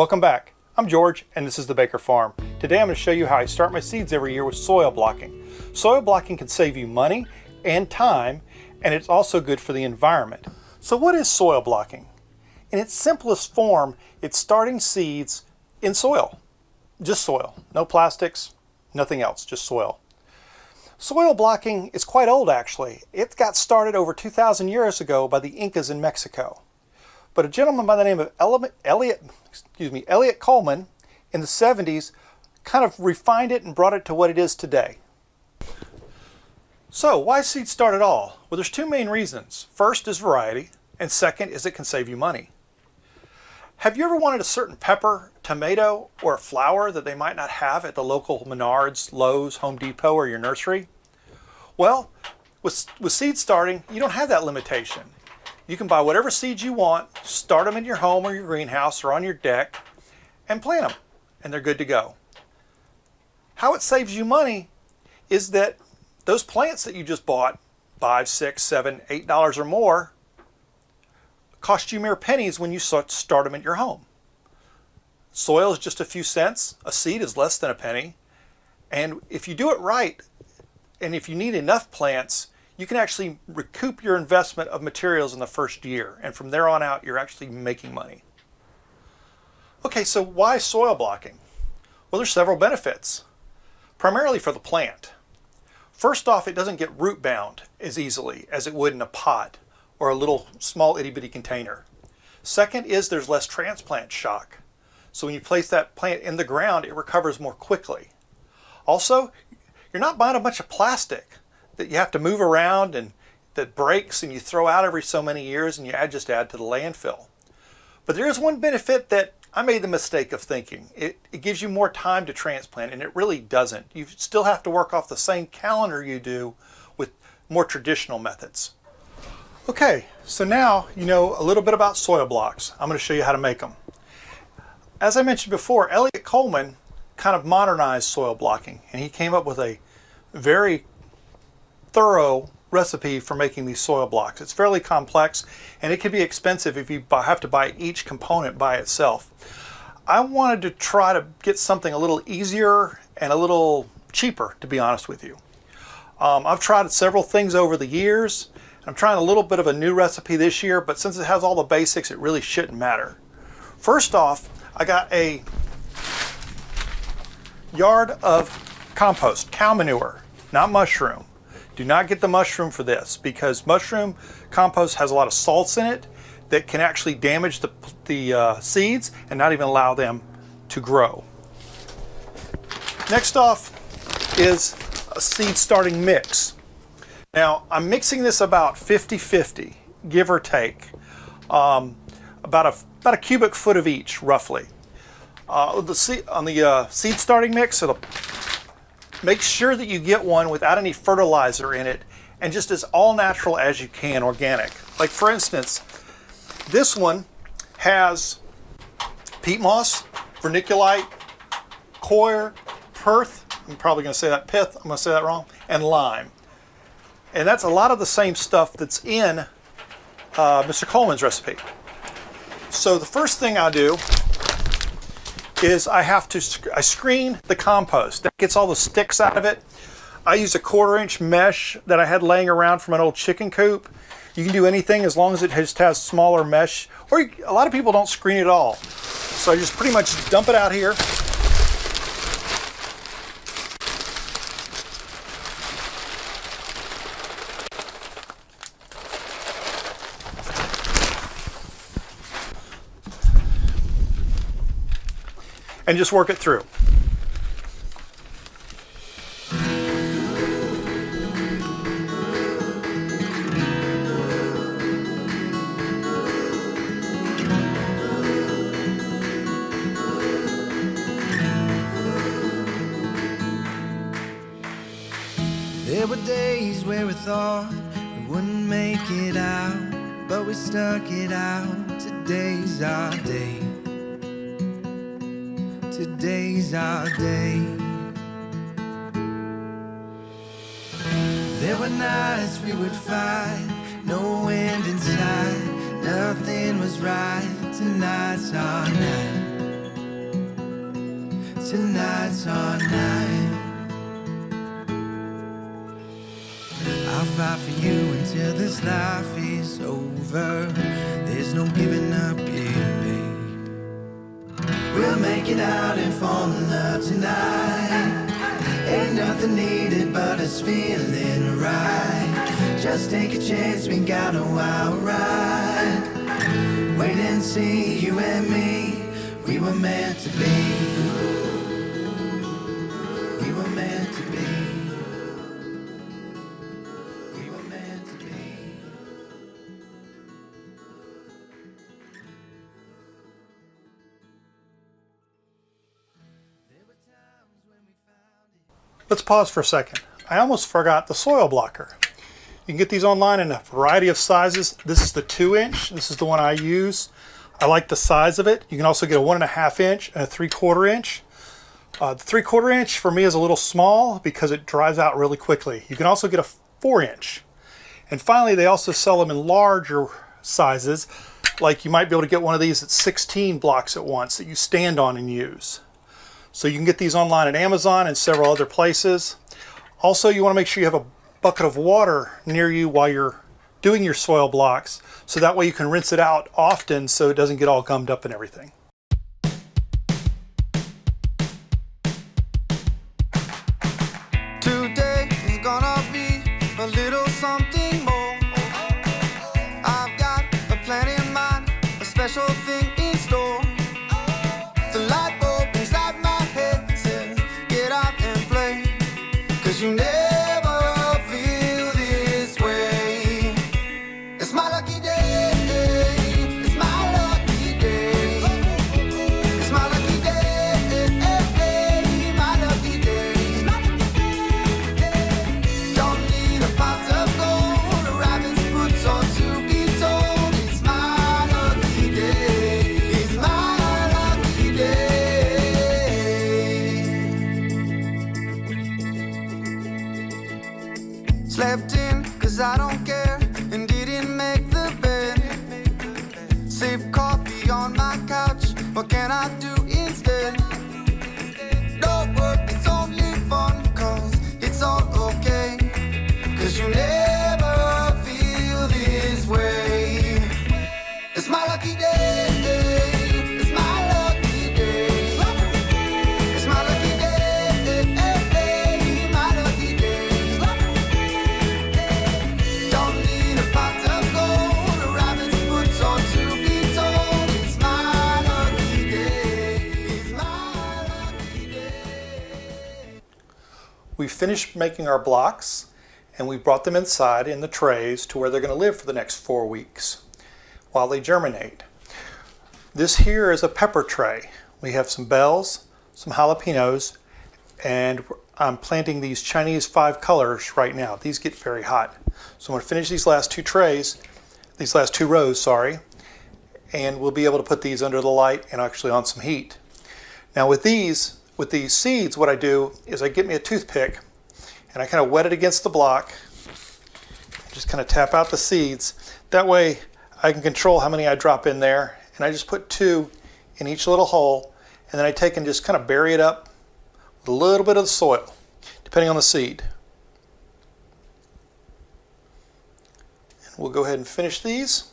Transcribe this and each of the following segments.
Welcome back. I'm George and this is the Baker Farm. Today I'm going to show you how I start my seeds every year with soil blocking. Soil blocking can save you money and time, and it's also good for the environment. So what is soil blocking? In its simplest form, it's starting seeds in soil. Just soil. No plastics, nothing else, just soil. Soil blocking is quite old actually. It got started over 2,000 years ago by the Incas in Mexico. But a gentleman by the name of Eliot Coleman in the 70s kind of refined it and brought it to what it is today. So why seed start at all? Well, there's two main reasons. First is variety, and second is it can save you money. Have you ever wanted a certain pepper, tomato, or a flower that they might not have at the local Menards, Lowe's, Home Depot, or your nursery? Well, with seed starting, you don't have that limitation. You can buy whatever seeds you want, start them in your home or your greenhouse or on your deck, and plant them, and they're good to go. How it saves you money is that those plants that you just bought, $5, $6, $7, $8 or more, cost you mere pennies when you start them in your home. Soil is just a few cents, a seed is less than a penny, and if you do it right, and if you need enough plants, you can actually recoup your investment of materials in the first year, and from there on out you're actually making money. Okay, so why soil blocking? Well, there's several benefits, primarily for the plant. First off, it doesn't get root bound as easily as it would in a pot or a little small itty bitty container. Second is there's less transplant shock. So when you place that plant in the ground, it recovers more quickly. Also, you're not buying a bunch of plastic that you have to move around and that breaks and you throw out every so many years and you just add to the landfill. But there is one benefit that I made the mistake of thinking. It gives you more time to transplant, and it really doesn't. You still have to work off the same calendar you do with more traditional methods. Okay, so now you know a little bit about soil blocks. I'm going to show you how to make them. As I mentioned before, Eliot Coleman kind of modernized soil blocking, and he came up with a very thorough recipe for making these soil blocks. It's fairly complex, and it can be expensive if you have to buy each component by itself. I wanted to try to get something a little easier and a little cheaper, to be honest with you. I've tried several things over the years. I'm trying a little bit of a new recipe this year, but since it has all the basics, it really shouldn't matter. First off, I got a yard of compost, cow manure, not mushroom. Do not get the mushroom for this, because mushroom compost has a lot of salts in it that can actually damage the seeds and not even allow them to grow. Next off is a seed starting mix. Now I'm mixing this about 50-50, give or take, about a cubic foot of each roughly. On the seed starting mix, make sure that you get one without any fertilizer in it and just as all natural as you can, organic. Like for instance, this one has peat moss, vermiculite, coir, perth, I'm probably going to say that pith, I'm going to say that wrong, and lime. And that's a lot of the same stuff that's in Mr. Coleman's recipe. So the first thing I do is I screen the compost. That gets all the sticks out of it. I use a 1/4-inch mesh that I had laying around from an old chicken coop. You can do anything as long as it just has smaller mesh, or a lot of people don't screen it at all. So I just pretty much dump it out here. And just work it through. There were days where we thought we wouldn't make it out, but we stuck it out. Today's our day. Today's our day. There were nights we would fight, no end in sight, nothing was right. Tonight's our night. tonight's our night. I'll fight for you until this life is over. There's no giving up here, babe. We'll make it out and fall in love tonight. Ain't nothing needed but us feeling right. Just take a chance, we got a wild ride. Wait and see, you and me, we were meant to be. We were meant to be. We were meant to be. Let's pause for a second. I almost forgot the soil blocker. You can get these online in a variety of sizes. This is the 2-inch. This is the one I use. I like the size of it. You can also get a 1.5 inch and a 3/4 inch. The 3/4 inch for me is a little small because it dries out really quickly. You can also get a 4-inch. And finally, they also sell them in larger sizes. Like you might be able to get one of these at 16 blocks at once that you stand on and use. So you can get these online at Amazon and several other places. Also, you want to make sure you have a bucket of water near you while you're doing your soil blocks, so that way you can rinse it out often so it doesn't get all gummed up and everything. Today is gonna be a little something more. I've got a plan in mind, a special thing in store. The light bulb inside my head says, get out and play, 'cause you never feel this way. It's my lucky day, it's my lucky day. It's my lucky day, my lucky day. Don't need a pot of gold, a rabbit's foot or to be told. It's my lucky day, it's my lucky day. Slept in, 'cause I don't care, and didn't make the bed. Sip coffee on my couch, what can I do instead? No work, it's only fun, 'cause it's all okay. 'Cause you never feel this way. It's my lucky day, it's my lucky day. It's my lucky day, my lucky day. Don't need a pot of gold, a rabbit's foot or to be told. It's my lucky day, it's my lucky day. We finished making our blocks and we brought them inside in the trays to where they're going to live for the next 4 weeks while they germinate. This here is a pepper tray. We have some bells, some jalapenos, and I'm planting these Chinese 5 colors right now. These get very hot. So I'm going to finish these last 2 rows, and we'll be able to put these under the light and actually on some heat. Now with these seeds, what I do is I get me a toothpick and I kind of wet it against the block, just kind of tap out the seeds. That way I can control how many I drop in there, and I just put 2 in each little hole, and then I take and just kind of bury it up with a little bit of the soil, depending on the seed. And we'll go ahead and finish these.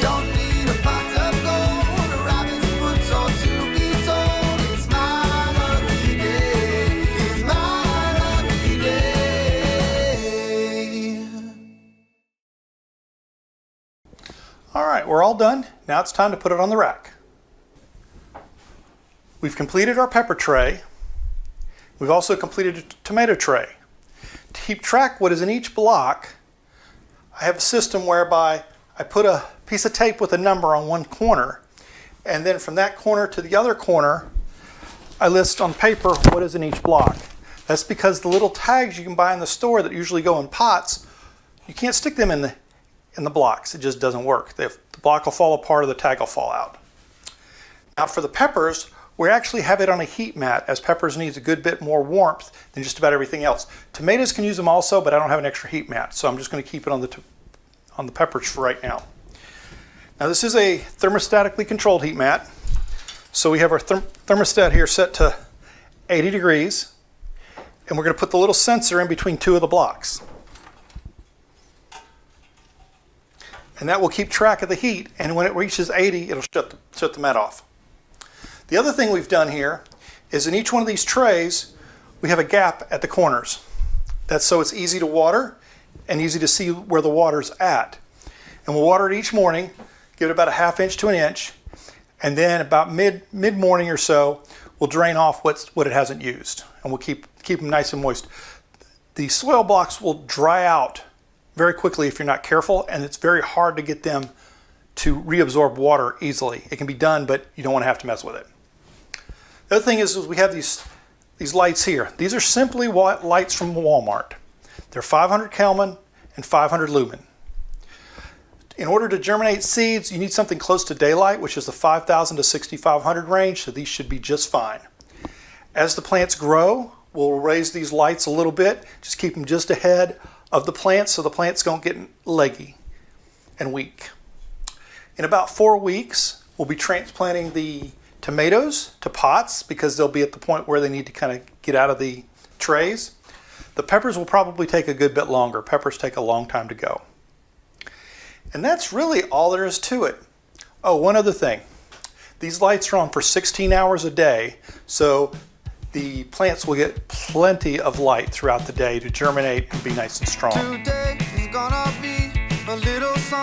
Don't need a pot of gold, a rabbit's foot or to be told. It's my lucky day, it's my lucky day. All right, we're all done. Now it's time to put it on the rack. We've completed our pepper tray. We've also completed a tomato tray. To keep track what is in each block, I have a system whereby I put a piece of tape with a number on one corner, and then from that corner to the other corner, I list on paper what is in each block. That's because the little tags you can buy in the store that usually go in pots, you can't stick them in the blocks. It just doesn't work. The block will fall apart or the tag will fall out. Now for the peppers, we actually have it on a heat mat, as peppers needs a good bit more warmth than just about everything else. Tomatoes can use them also, but I don't have an extra heat mat, so I'm just going to keep it on the peppers for right now. Now this is a thermostatically controlled heat mat. So we have our thermostat here set to 80 degrees, and we're going to put the little sensor in between two of the blocks. And that will keep track of the heat, and when it reaches 80, it'll shut the mat off. The other thing we've done here is in each one of these trays, we have a gap at the corners. That's so it's easy to water and easy to see where the water's at. And we'll water it each morning, give it about a ½ inch to an inch, and then about mid-morning or so, we'll drain off what it hasn't used, and we'll keep them nice and moist. The soil blocks will dry out very quickly if you're not careful, and it's very hard to get them to reabsorb water easily. It can be done, but you don't want to have to mess with it. The other thing is we have these lights here. These are simply lights from Walmart. They're 500 Kelvin and 500 lumen. In order to germinate seeds, you need something close to daylight, which is the 5,000 to 6,500 range, so these should be just fine. As the plants grow, we'll raise these lights a little bit, just keep them just ahead of the plants so the plants don't get leggy and weak. In about 4 weeks, we'll be transplanting the tomatoes to pots because they'll be at the point where they need to kind of get out of the trays. The peppers will probably take a good bit longer. Peppers take a long time to go. And that's really all there is to it. Oh, one other thing. These lights are on for 16 hours a day, so the plants will get plenty of light throughout the day to germinate and be nice and strong. Today is gonna be a little something